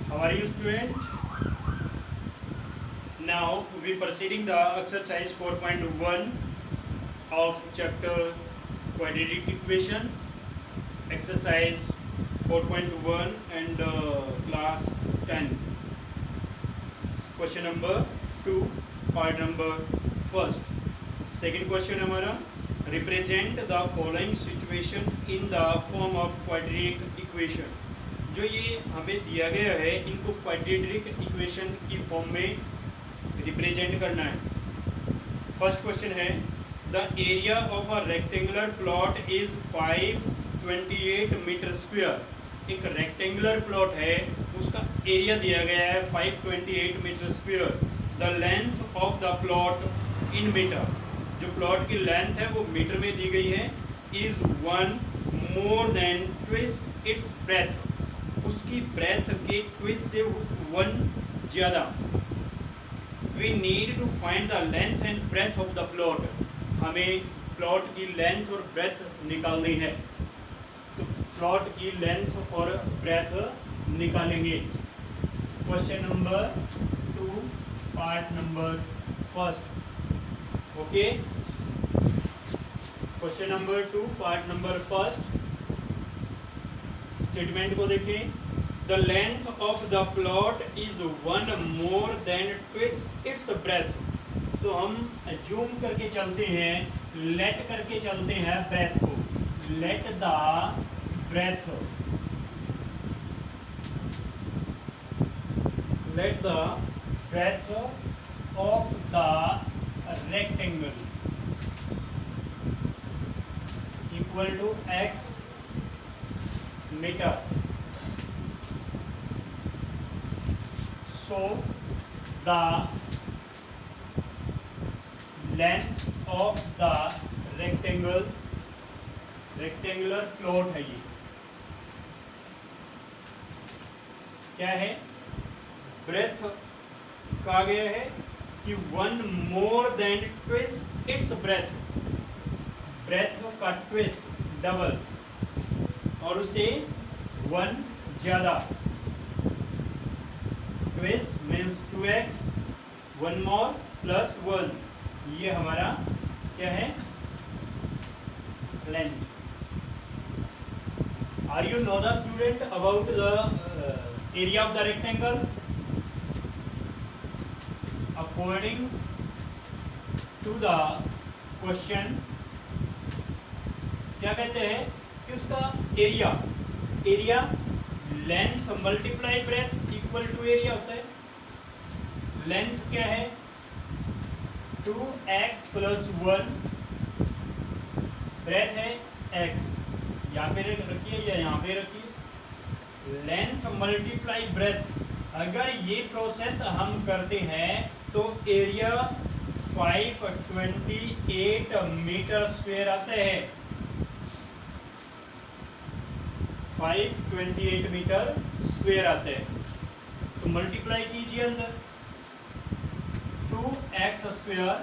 How are you, student? Now we proceeding the exercise 4.1 of chapter quadratic equation. Exercise 4.1 and class 10. Question number 2, part number first. Second question हमारा represent the following situation in the form of quadratic equation. जो ये हमें दिया गया है इनको quadratic equation की form में रिप्रेजेंट करना है. फर्स्ट क्वेश्चन है the area of a rectangular plot is 528 metre square. एक रेक्टेंगुलर प्लॉट है उसका एरिया दिया गया है 528 metre square. The length of the plot in metre. जो प्लॉट की लेंथ है वो मीटर में दी गई है. Is 1 more than twice its breadth. उसकी ब्रेथ के ट्विस्ट से 1 ज़्यादा. We need to find the length and breadth of the plot. हमें प्लॉट की लेंथ और ब्रेथ निकालनी है. तो प्लॉट की लेंथ और ब्रेथ निकालेंगे. Question number 2 part number first. Okay, question number 2 part number first. Statement को देखें. The length of the plot is 1 more than twice its breadth. तो हम जूम करके चलते हैं, लेट करके चलते हैं ब्रेथ को. Let the breadth, let the breadth of the rectangle equal to x meter. So the length of the rectangular plot है. ये क्या है? ब्रेथ कहा गया है कि 1 more than twist its breadth. Breadth का ट्विस्ट डबल और उसे 1 ज़्यादा. Twist means 2x 1 more plus 1. ये हमारा क्या है? Length. Are you know the student about the area of the rectangle? According to the question क्या कहते हैं कि उसका एरिया length multiply breadth equal to area होता है. लेंथ क्या है? 2x plus 1. ब्रेथ है x. यहाँ पे रखिए या यहाँ पे रखिए. Length multiply breath. अगर ये प्रोसेस हम करते हैं तो एरिया 528 मीटर स्क्वायर आता है. 528 मीटर स्क्वायर आते हैं. तो मल्टीप्लाई कीजिए अंदर. 2x स्क्वायर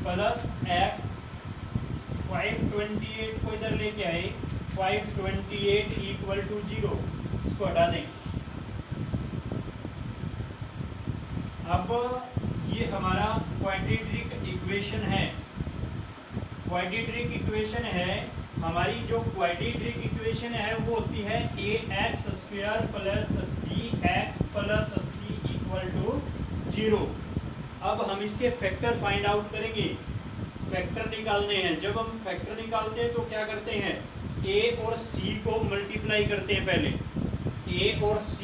प्लस x 528 को इधर लेके आए. 528 इक्वल टू 0. इसको हटा दें. अब ये हमारा क्वाड्रेटिक इक्वेशन है. क्वाड्रेटिक इक्वेशन है हमारी. जो क्वाड्रेटिक इक्वेशन है वो होती है ax square plus bx plus c equal to 0. अब हम इसके फैक्टर फाइंड आउट करेंगे. फैक्टर निकालने हैं. जब हम फैक्टर निकालते हैं तो क्या करते हैं? a और c को मल्टीप्लाई करते हैं पहले. a और c,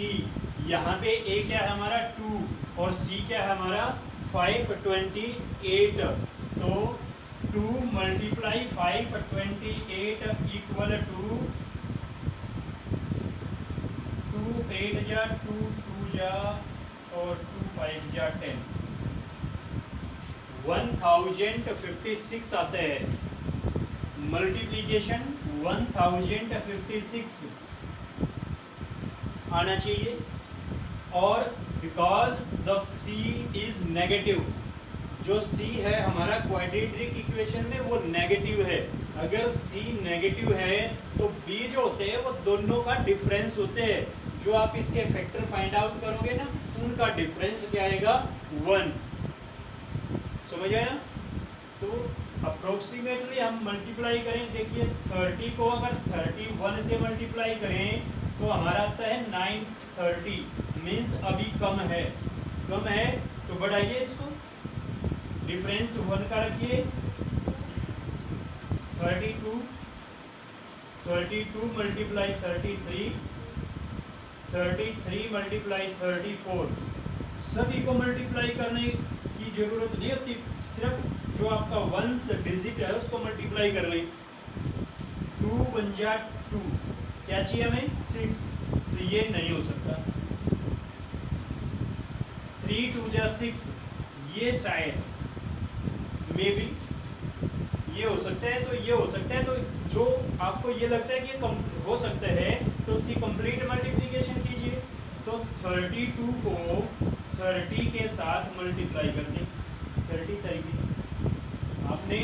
यहाँ पे a क्या है हमारा 2 और c क्या है हमारा 528. तो 2 मल्टीप्लाई 528 इक्वल टू 2 8 जा 2 2 जा और 2 5 जा 10. 1056 आते हैं. मल्टीप्लीकेशन 1056 आना चाहिए. और because the c is negative. जो c है हमारा क्वाड्रेटिक इक्वेशन में वो नेगेटिव है. अगर c नेगेटिव है तो b जो होते हैं वो दोनों का डिफरेंस होते हैं. जो आप इसके फैक्टर फाइंड आउट करोगे ना, उनका डिफरेंस क्या आएगा, 1। समझ आया? तो अप्रोक्सीमेटली हम मल्टीप्लाई करें, देखिए 30 को अगर 31 से मल्टीप्लाई करें तो हमारा आता है 930, मीन्स अभी कम है, तो बढ़ाइए इसको, डिफरेंस 1 का रखिए। 32 मल्टीप्लाई 33 मल्टीप्लाई 34, सभी को मल्टीप्लाई करने की जरूरत नहीं होती, सिर्फ जो आपका वंस डिजिट है उसको मल्टीप्लाई कर लें। 2 1 जा 2, क्या चाहिए हमें, 6, तो ये नहीं हो सकता। 3 2 जा 6, ये शायद मे बी ये हो सकता है, तो ये हो सकता है, तो जो आपको ये लगता है कि ये हो सकता है तो उसकी कंप्लीट मल्टीप्लिकेशन कीजिए। तो 32 को 30 के साथ मल्टीप्लाई कर दें, 30 तरीके आपने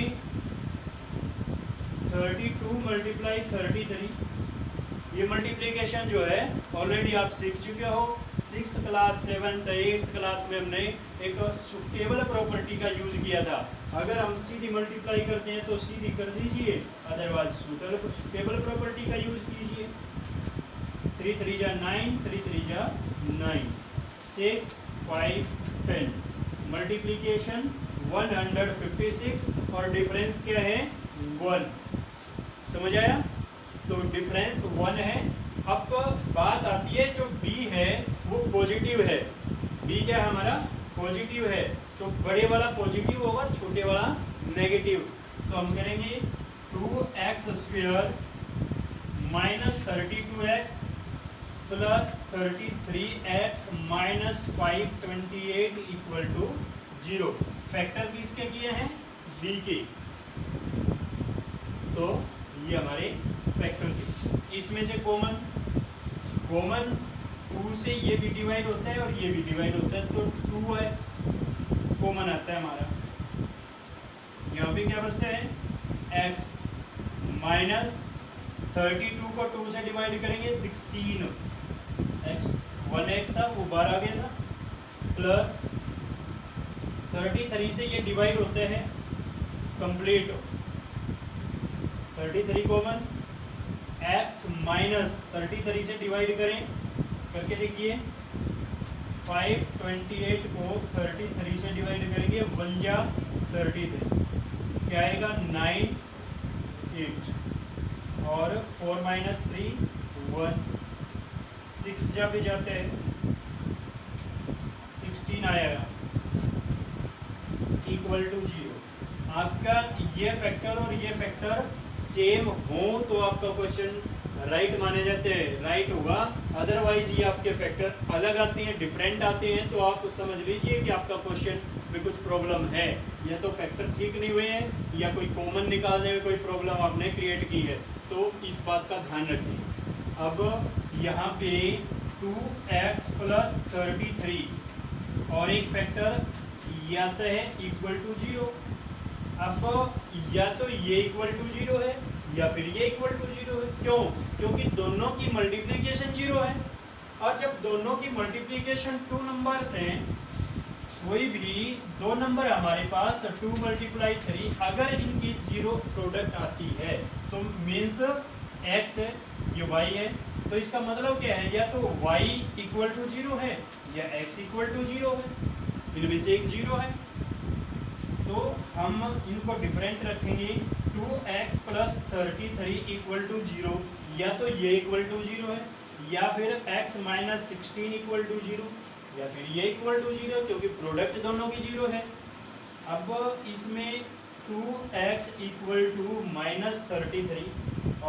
32 मल्टीप्लाई 33, ये मल्टीप्लिकेशन जो है ऑलरेडी आप सीख चुके हो। 6th class 7th 8th class में हमने एक सुटेबल प्रॉपर्टी का यूज किया था। अगर हम सीधी मल्टीप्लाई करते हैं तो सीधी कर दीजिए, अदरवाइज सुटेबल प्रॉपर्टी का यूज कीजिए। 3 3 जा 9, 3 3 जा 9, 6 5 10, मल्टीप्लिकेशन 156 और डिफरेंस क्या है, 1। समझ आया? तो डिफरेंस 1 है। अब बात आती है जो b है वो पॉजिटिव है, b क्या है हमारा, पॉजिटिव है, तो बड़े वाला पॉजिटिव होगा, छोटे वाला नेगेटिव। तो हम करेंगे 2x² minus 32x plus 33x minus 528 equal to 0। Factor किसके किए हैं, b के, तो ये हमारे फैक्टर के। इसमें से कॉमन 2 से ये भी डिवाइड होता है और ये भी डिवाइड होता है, तो 2x कॉमन आता है हमारा। यहाँ पे क्या बचता है, x माइनस 32 को 2 से डिवाइड करेंगे 16, x 1x था वो 12 आ गया था, प्लस 33 से ये डिवाइड होते हैं कंप्लीट, 33 कॉमन, x माइनस 33 से डिवाइड करें, करके देखिए 528 को 33 से डिवाइड करेंगे, 1 जा 33, क्या आएगा 9 8, और 4 माइनस 3 1, 6 जा भी जाते हैं 16 आएगा इक्वल टू 0। आपका ये फैक्टर और ये फैक्टर सेम हो तो आपका क्वेश्चन राइट माने जाते हैं, राइट होगा। अदरवाइज ये आपके फैक्टर अलग आते हैं, डिफरेंट आते हैं, तो आप समझ लीजिए कि आपका क्वेश्चन में कुछ प्रॉब्लम है, या तो फैक्टर ठीक नहीं हुए हैं या कोई कॉमन निकालने में कोई प्रॉब्लम आपने क्रिएट की है, तो इस बात का ध्यान रखिए। अब यहाँ पे 2x प्लस 33 और एक फैक्टर ये आता है इक्वल टू 0। अब या तो ये इक्वल टू 0 है या फिर ये इक्वल टू 0 है, क्यों, क्योंकि दोनों की मल्टीप्लिकेशन 0 है, और जब दोनों की मल्टीप्लिकेशन 2 नंबर्स हैं, कोई भी 2 नंबर हमारे पास 2 मल्टीप्लाई 3 अगर इनकी 0 प्रोडक्ट आती है तो मीन्स x है, ये y है, तो इसका मतलब क्या है, या तो y इक्वल टू 0 है या x इक्वल टू 0 है, इनमें से एक 0 है। तो हम इनको डिफरेंट रखेंगे, 2x प्लस 33 इक्वल टू 0, या तो ये इक्वल टू 0 है, या फिर x माइनस 16 इक्वल टू 0, या फिर ये इक्वल टू 0, क्योंकि प्रोडक्ट दोनों की 0 है। अब इसमें 2x इक्वल टू माइनस 33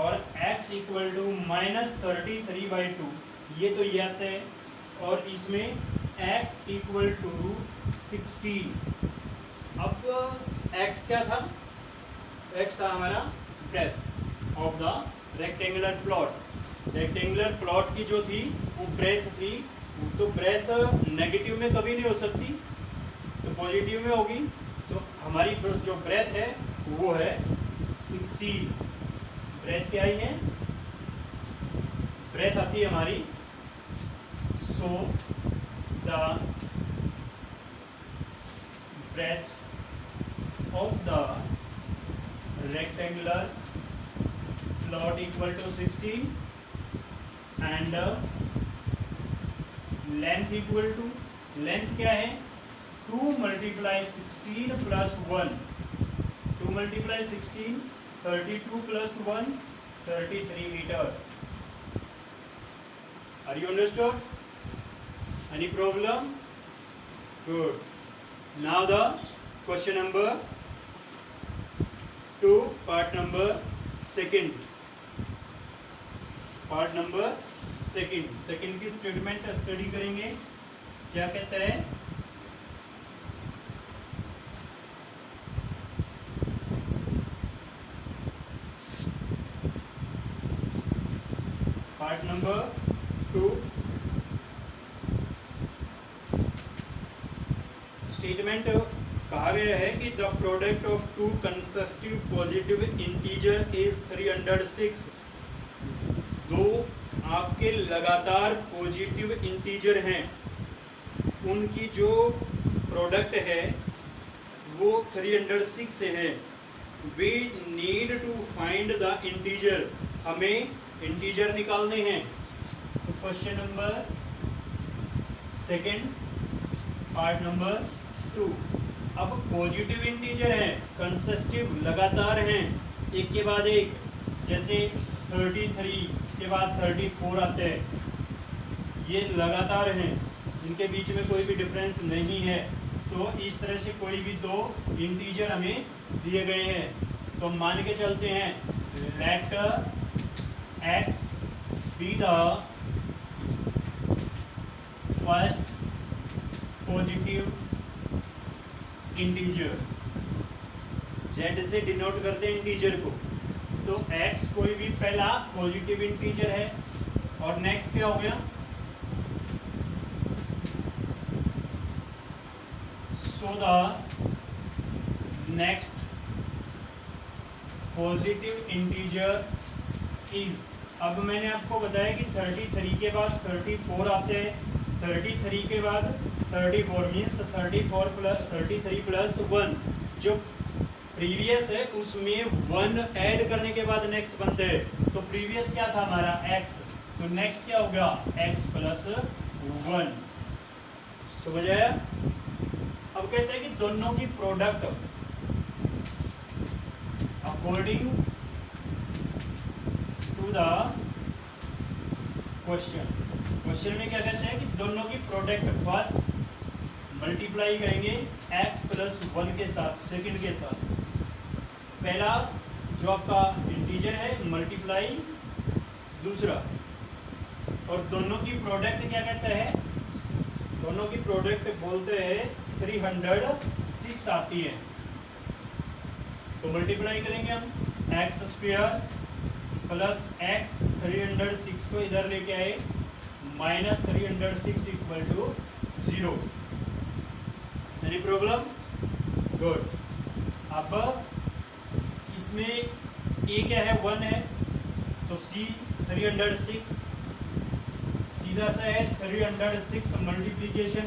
और x इक्वल टू माइनस 33/2, ये तो ये आता है, और इसमें x इक्वल टू 16। अब x क्या था, x था हमारा breadth of the rectangular plot. Rectangular plot की जो थी वो ब्रेथ थी, तो ब्रेथ नेगेटिव में कभी नहीं हो सकती, तो पॉजिटिव में होगी, तो हमारी जो ब्रेथ है वो है 16। ब्रेथ क्या ही है, ब्रेथ आती है हमारी show the breadth of the rectangular plot equal to 16 and length equal to, length क्या है 2 multiply 16 plus 1, 2 multiply 16 32 plus 1 33 meter. Are you understood? Any problem? Good. Now the question number 2, part number 2. Part number second की statement study करेंगे. क्या कहता है? Part number 2 statement कहा गया है कि the product of to consecutive positive integer is 306. दो आपके लगातार पॉजिटिव इंटीजर हैं, उनकी जो प्रोडक्ट है वो 306 से है. We need to find the integer. हमें इंटीजर निकालने हैं. तो क्वेश्चन नंबर 2, पार्ट नंबर 2. अब पॉजिटिव इंटीजर हैं, कंसेक्यूटिव लगातार हैं, एक के बाद एक. जैसे 33 के बाद 34 आते हैं, ये लगातार हैं, इनके बीच में कोई भी डिफरेंस नहीं है. तो इस तरह से कोई भी दो इंटीजर हमें दिए गए हैं, तो मान के चलते हैं let x be the first positive integer. z से डिनोट करते हैं इंटीजर को. तो x कोई भी पहला पॉजिटिव इंटीजर है. और नेक्स्ट क्या हो गया? So the next positive integer is. अब मैंने आपको बताया कि 33 के बाद 34 आते हैं, 33 के बाद 34 मीन्स 33 प्लस 1. जो प्रीवियस है उसमें 1 ऐड करने के बाद नेक्स्ट बनते हैं. तो प्रीवियस क्या था हमारा x, तो नेक्स्ट क्या होगा x प्लस 1. समझ आया? अब कहते हैं कि दोनों की product according to the question में क्या कहते हैं कि दोनों की प्रोडक्ट फर्स्ट मल्टीप्लाई करेंगे x प्लस 1 के साथ, सेकंड के साथ. पहला जो आपका इंटीजर है मल्टीप्लाई दूसरा. और दोनों की प्रोडक्ट क्या कहता है? दोनों की प्रोडक्ट बोलते हैं 306 आती है. तो मल्टीप्लाई करेंगे हम x स्क्वायर प्लस x 306 को इधर लेके आए minus 306 equal to 0. Any problem? Good. अब इसमें a क्या है? 1 है, तो c 306 सीधा सा है 306 मल्टीप्लीकेशन.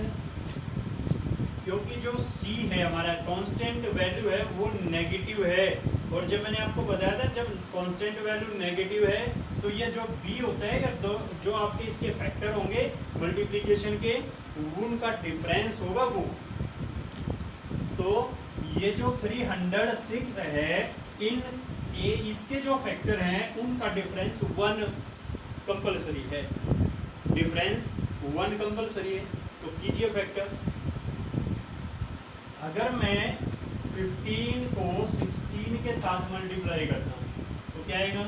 क्योंकि जो c है हमारा कांस्टेंट वैल्यू है वो नेगेटिव है. और जब मैंने आपको बताया था जब कांस्टेंट वैल्यू नेगेटिव है तो ये जो b होता है या जो आपके इसके फैक्टर होंगे मल्टीप्लिकेशन के, उनका डिफरेंस होगा वो. तो ये जो 306 है इसके जो फैक्टर हैं उनका डिफरेंस 1 कंपलसरी है. डिफरेंस 1 कंपलसरी है. तो कीजिए फैक्टर. अगर मैं 15 को 16 के साथ मल्टीप्लाई करता हूँ तो क्या आएगा?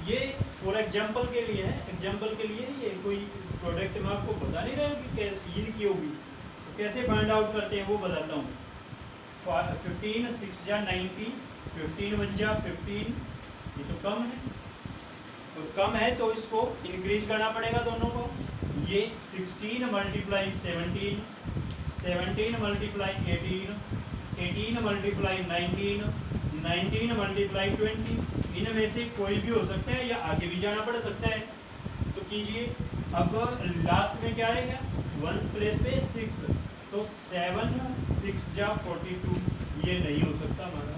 ये फॉर एग्जाम्पल के लिए है, एग्जाम्पल के लिए ये कोई प्रोडक्ट मैं आपको बता नहीं रहा हूँ कि यील्ड की होगी. तो कैसे फाइंड आउट करते हैं वो बताता हूँ. 15 6 जा 90, 15 1 जा 15, ये तो कम है. तो कम है तो इसको इंक्रीज करना पड़ेगा दोनों को. ये 16 मल्टीप्लाई 17, 17 मल्टीप्लाई 18, 18 मल्टीप्लाई 19, 19 मल्टीप्लाई 20. इनमें से कोई भी हो सकता है या आगे भी जाना पड़ सकता है. तो कीजिए अब लास्ट में क्या आएगा, वंस प्लेस पे 6, तो 7 6 जा 42, ये नहीं हो सकता हमारा,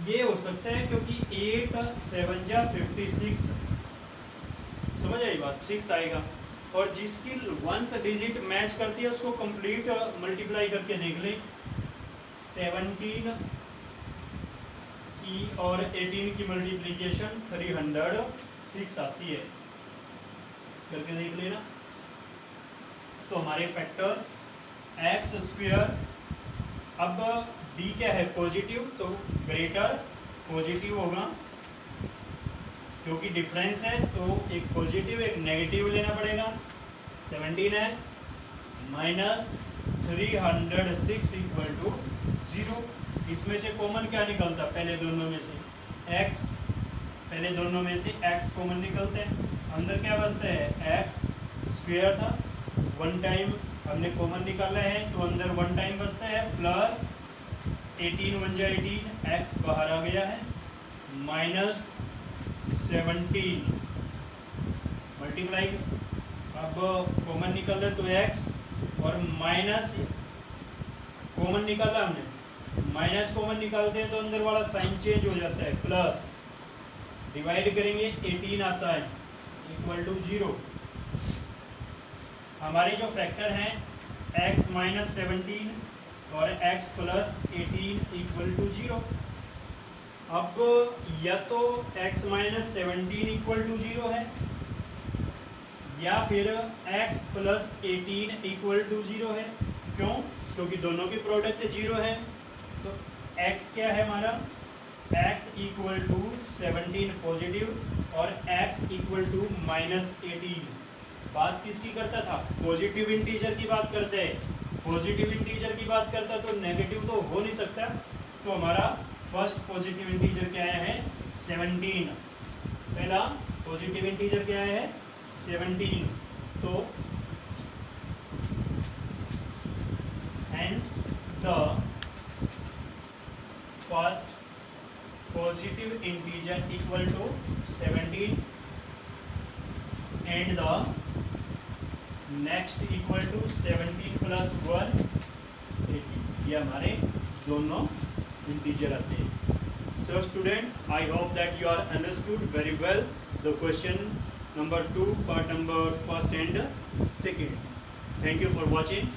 ये हो सकता है क्योंकि 8 7 जा 56, समझ आई बात, 6 आएगा। और जिसकी वंस डिजिट मैच करती है उसको कंप्लीट मल्टीप्लाई करके देख लें, 17 की और 18 की मल्टीप्लीकेशन 306 आती है, करके देख लेना। तो हमारे फैक्टर एक्स स्क्वायर, अब डी क्या है, पॉजिटिव, तो ग्रेटर पॉजिटिव होगा, क्योंकि डिफरेंस है तो एक पॉजिटिव एक नेगेटिव लेना पड़ेगा। 17x minus 306 equal to 0। इसमें से कॉमन क्या निकलता, पहले दोनों में से x, पहले दोनों में से x कॉमन निकलते हैं, अंदर क्या बचता है, x स्क्वायर था, वन टाइम हमने कॉमन निकाला है तो अंदर वन टाइम बचता है, प्लस 18 1 जा 18, x बाहर आ गया है, माइनस 17 मल्टीप्लाई, अब कॉमन निकल रहा है तो x, और माइनस कॉमन निकाला हमने, माइनस कॉमन निकालते हैं तो अंदर वाला साइन चेंज हो जाता है, प्लस डिवाइड करेंगे 18 आता है इक्वल टू 0। हमारे जो फैक्टर हैं x माइनस 17 और x प्लस 18 इक्वल टू 0। अब या तो x माइनस 17 इक्वल टू 0 है, या फिर x प्लस 18 इक्वल टू 0 है। क्यों? क्योंकि दोनों की प्रोडक्ट 0 है, तो x क्या है हमारा, x इक्वल टू 17 पॉजिटिव और x इक्वल टू माइनस 18। बात किसकी करता था, पॉजिटिव इंटीजर की बात करते हैं, पॉजिटिव इंटीजर की बात करता तो नेगेटिव तो हो नहीं सकता, तो हमारा फर्स्ट पॉजिटिव इंटीजर क्या आया है, 17, पहला पॉजिटिव इंटीजर क्या आया है, 17, तो hence the first positive integer equal to 17 and the next equal to 17 plus 1 18, ये हमारे दोनों इंटीजर आते हैं। So student, I hope that you are understood very well the question number 2, part number 1st and 2nd. Thank you for watching.